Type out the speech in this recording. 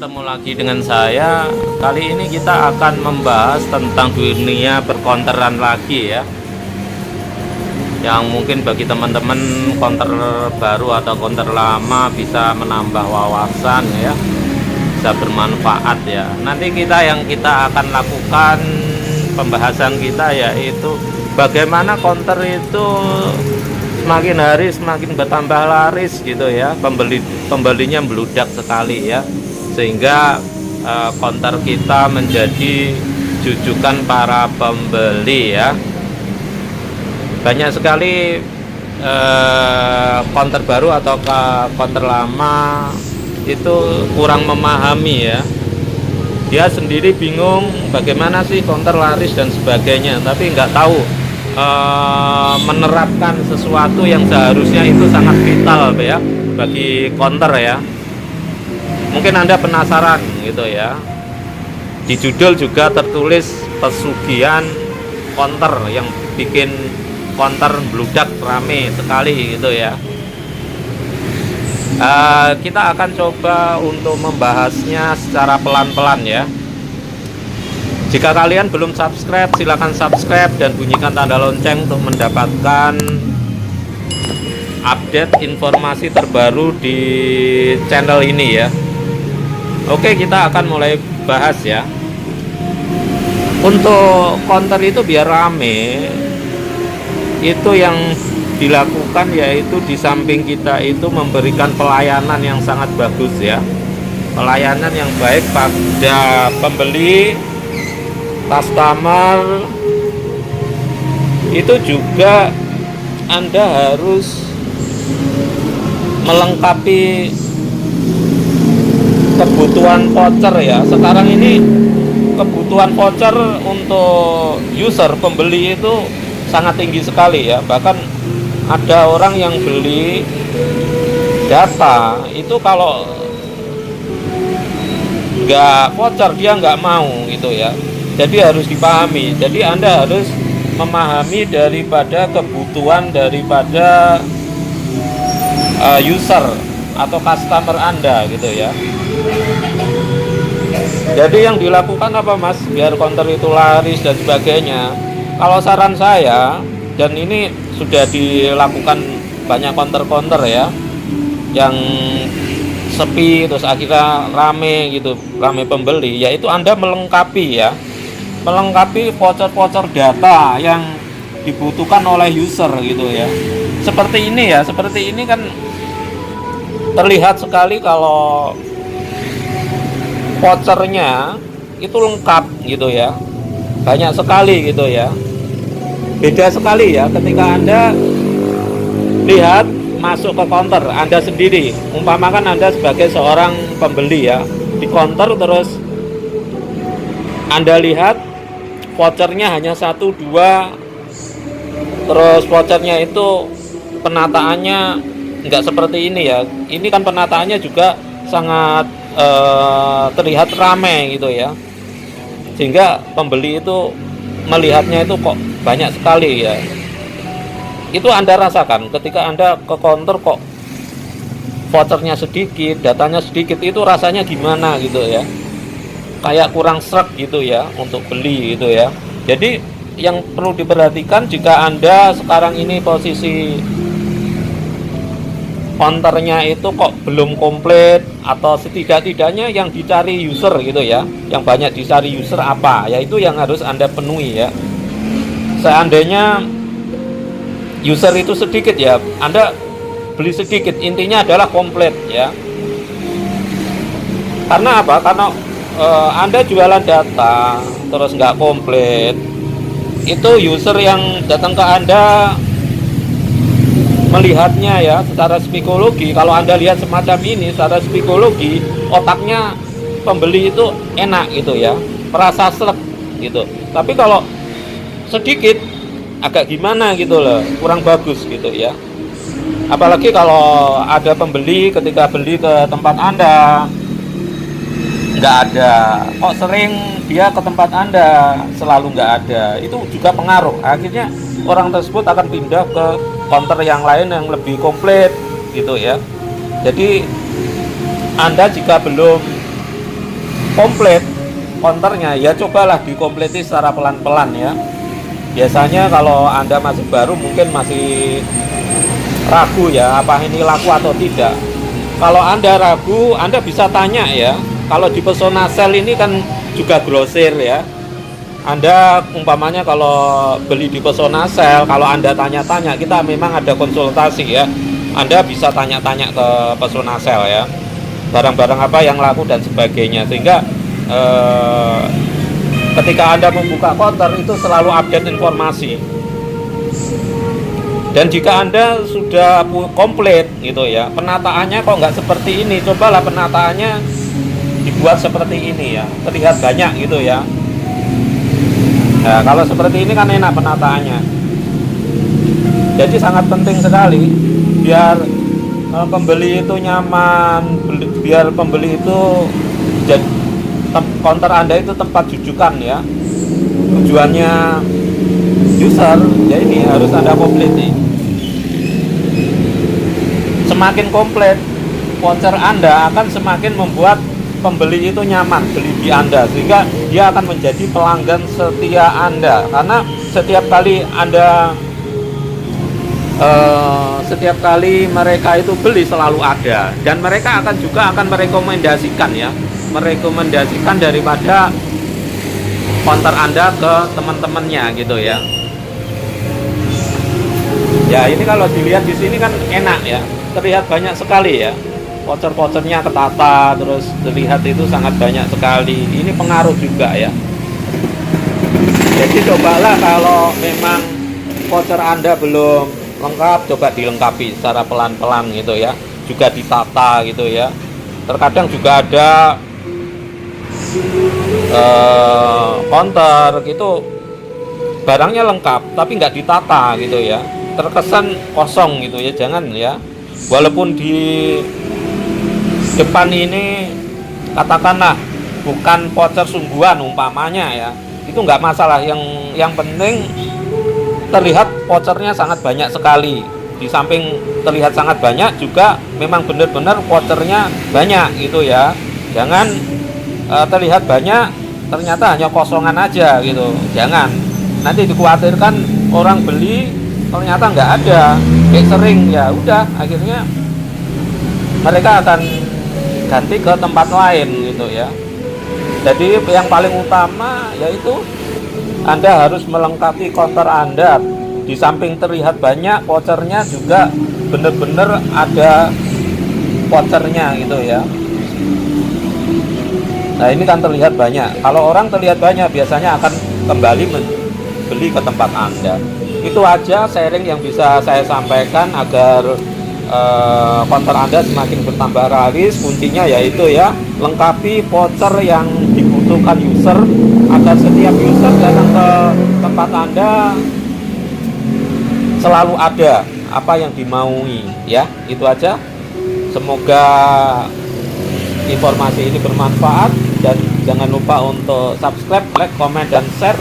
ketemu lagi dengan saya. Kali ini kita akan membahas tentang dunia perkonteran lagi ya. Yang mungkin bagi teman-teman konter baru atau konter lama bisa menambah wawasan ya, bisa bermanfaat ya. Nanti kita akan lakukan pembahasan kita yaitu bagaimana konter itu semakin hari semakin bertambah laris gitu ya, pembelinya meludak sekali ya, sehingga konter kita menjadi jujukan para pembeli ya. Banyak sekali konter baru atau konter lama itu kurang memahami ya, dia sendiri bingung bagaimana sih konter laris dan sebagainya, tapi nggak tahu menerapkan sesuatu yang seharusnya itu sangat vital ya bagi konter ya. Mungkin Anda penasaran gitu ya, di judul juga tertulis pesugihan konter yang bikin konter bludak rame sekali gitu ya. Kita akan coba untuk membahasnya secara pelan-pelan ya. Jika kalian belum subscribe, silakan subscribe dan bunyikan tanda lonceng untuk mendapatkan update informasi terbaru di channel ini ya. Oke, kita akan mulai bahas ya. Untuk konter itu biar rame, itu yang dilakukan yaitu di samping kita itu memberikan pelayanan yang sangat bagus ya. Pelayanan yang baik pada pembeli, customer. Itu juga Anda harus melengkapi kebutuhan voucher ya. Sekarang ini kebutuhan voucher untuk user pembeli itu sangat tinggi sekali ya. Bahkan ada orang yang beli data itu kalau nggak voucher dia nggak mau gitu ya. Jadi harus dipahami. Jadi Anda harus memahami daripada kebutuhan daripada user atau customer Anda gitu ya. Jadi yang dilakukan apa Mas biar konter itu laris dan sebagainya? Kalau saran saya, dan ini sudah dilakukan banyak konter-konter ya, yang sepi terus akhirnya rame gitu, rame pembeli, yaitu Anda melengkapi ya, melengkapi voucher-voucher data yang dibutuhkan oleh user gitu ya. Seperti ini ya, seperti ini kan terlihat sekali kalau vouchernya itu lengkap gitu ya, banyak sekali gitu ya. Beda sekali ya ketika Anda lihat masuk ke konter Anda sendiri, umpamakan Anda sebagai seorang pembeli ya, di konter terus Anda lihat vouchernya hanya 1, 2, terus vouchernya itu penataannya nggak seperti ini ya. Ini kan penataannya juga sangat terlihat ramai gitu ya, sehingga pembeli itu melihatnya itu kok banyak sekali ya. Itu Anda rasakan ketika Anda ke konter kok vouchernya sedikit, datanya sedikit, itu rasanya gimana gitu ya, kayak kurang sreg gitu ya untuk beli gitu ya. Jadi yang perlu diperhatikan jika Anda sekarang ini posisi konternya itu kok belum komplit, atau setidak-tidaknya yang dicari user gitu ya, yang banyak dicari user apa ya, itu yang harus Anda penuhi ya. Seandainya user itu sedikit ya, Anda beli sedikit, intinya adalah komplit ya. Karena apa? Karena Anda jualan data terus nggak komplit, itu user yang datang ke Anda melihatnya ya secara psikologi. Kalau Anda lihat semacam ini secara psikologi, otaknya pembeli itu enak gitu ya, merasa sreg gitu. Tapi kalau sedikit agak gimana gitu loh, kurang bagus gitu ya. Apalagi kalau ada pembeli ketika beli ke tempat Anda nggak ada, kok sering dia ke tempat Anda selalu nggak ada, itu juga pengaruh. Akhirnya orang tersebut akan pindah ke konter yang lain yang lebih komplit gitu ya. Jadi Anda jika belum komplit counternya, ya cobalah dikompleti secara pelan-pelan ya. Biasanya kalau Anda masih baru mungkin masih ragu ya, apa ini laku atau tidak. Kalau Anda ragu, Anda bisa tanya ya. Kalau di Pesona Sel ini kan juga grosir ya. Anda umpamanya kalau beli di Pesona Sel, kalau Anda tanya-tanya, kita memang ada konsultasi ya. Anda bisa tanya-tanya ke Pesona Sel ya, barang-barang apa yang laku dan sebagainya, sehingga ketika Anda membuka counter itu selalu update informasi. Dan jika Anda sudah komplit gitu ya, penataannya kok nggak seperti ini, cobalah penataannya dibuat seperti ini ya, terlihat banyak gitu ya. Nah, kalau seperti ini kan enak penataannya. Jadi sangat penting sekali biar pembeli itu nyaman, biar pembeli itu jadi counter Anda itu tempat jujukan ya. Tujuannya user, ya ini harus Anda kompleti. Semakin komplit voucher Anda akan semakin membuat pembeli itu nyaman beli di Anda, sehingga dia akan menjadi pelanggan setia Anda. Karena setiap kali mereka itu beli selalu ada, dan mereka akan merekomendasikan ya, merekomendasikan daripada counter Anda ke teman-temannya gitu ya. Ya ini kalau dilihat di sini kan enak ya, terlihat banyak sekali ya, voucher-vouchernya ketata, terus terlihat itu sangat banyak sekali. Ini pengaruh juga ya. Jadi cobalah kalau memang voucher Anda belum lengkap, coba dilengkapi secara pelan-pelan gitu ya, juga ditata gitu ya. Terkadang juga ada counter gitu barangnya lengkap tapi nggak ditata gitu ya, terkesan kosong gitu ya. Jangan ya, walaupun di depan ini katakanlah bukan voucher sungguhan umpamanya ya, itu nggak masalah. Yang penting terlihat vouchernya sangat banyak sekali. Di samping terlihat sangat banyak juga memang benar-benar vouchernya banyak gitu ya. Jangan terlihat banyak ternyata hanya kosongan aja gitu, jangan. Nanti dikhawatirkan orang beli ternyata nggak ada, kayak sering ya, udah akhirnya mereka akan ganti ke tempat lain gitu ya. Jadi yang paling utama yaitu Anda harus melengkapi counter Anda. Di samping terlihat banyak vouchernya juga benar-benar ada vouchernya gitu ya. Nah ini kan terlihat banyak. Kalau orang terlihat banyak biasanya akan kembali beli ke tempat Anda. Itu aja sharing yang bisa saya sampaikan agar counter Anda semakin bertambah laris. Kuncinya yaitu ya, lengkapi voucher yang dibutuhkan user agar setiap user datang ke tempat Anda selalu ada apa yang dimaui ya. Itu aja. Semoga informasi ini bermanfaat, dan jangan lupa untuk subscribe, like, komen, dan share